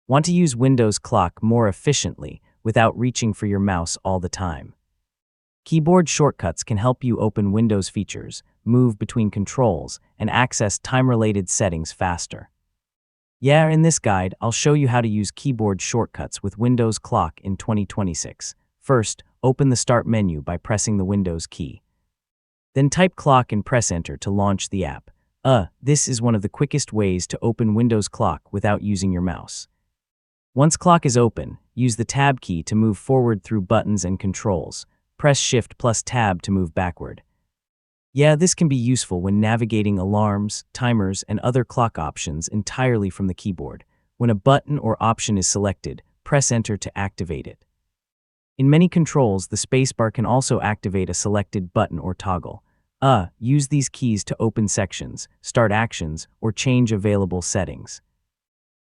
Want to use Windows Clock more efficiently without reaching for your mouse all the time? Keyboard shortcuts can help you open Windows features, move between controls, and access time-related settings faster. Yeah, in this guide, I'll show you how to use keyboard shortcuts with Windows Clock in 2026. First, open the Start menu by pressing the Windows key. Then type Clock and press Enter to launch the app. This is one of the quickest ways to open Windows Clock without using your mouse. Once Clock is open, use the Tab key to move forward through buttons and controls. Press Shift plus Tab to move backward. Yeah, this can be useful when navigating alarms, timers, and other clock options entirely from the keyboard. When a button or option is selected, press Enter to activate it. In many controls, the spacebar can also activate a selected button or toggle. Use these keys to open sections, start actions, or change available settings.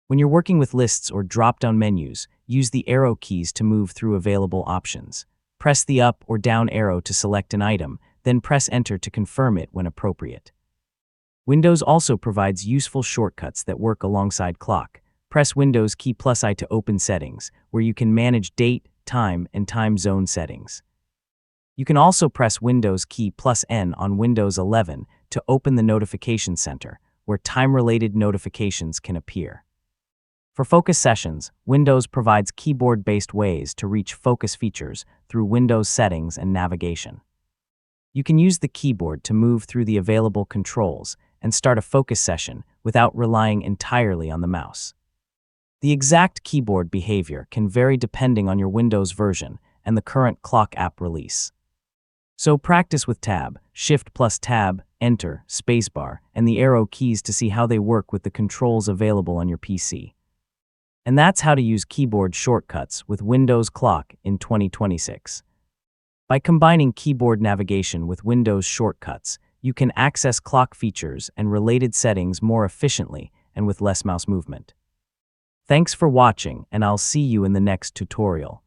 When you're working with lists or drop-down menus, use the arrow keys to move through available options. Press the up or down arrow to select an item, then press Enter to confirm it when appropriate. Windows also provides useful shortcuts that work alongside Clock. Press Windows key plus I to open settings, where you can manage date, time, and time zone settings. You can also press Windows key plus N on Windows 11 to open the Notification Center, where time-related notifications can appear. For focus sessions, Windows provides keyboard-based ways to reach focus features through Windows settings and navigation. You can use the keyboard to move through the available controls and start a focus session without relying entirely on the mouse. The exact keyboard behavior can vary depending on your Windows version and the current Clock app release. So practice with Tab, Shift plus Tab, Enter, Spacebar, and the arrow keys to see how they work with the controls available on your PC. And that's how to use keyboard shortcuts with Windows Clock in 2026. By combining keyboard navigation with Windows shortcuts, you can access clock features and related settings more efficiently and with less mouse movement. Thanks for watching, and I'll see you in the next tutorial.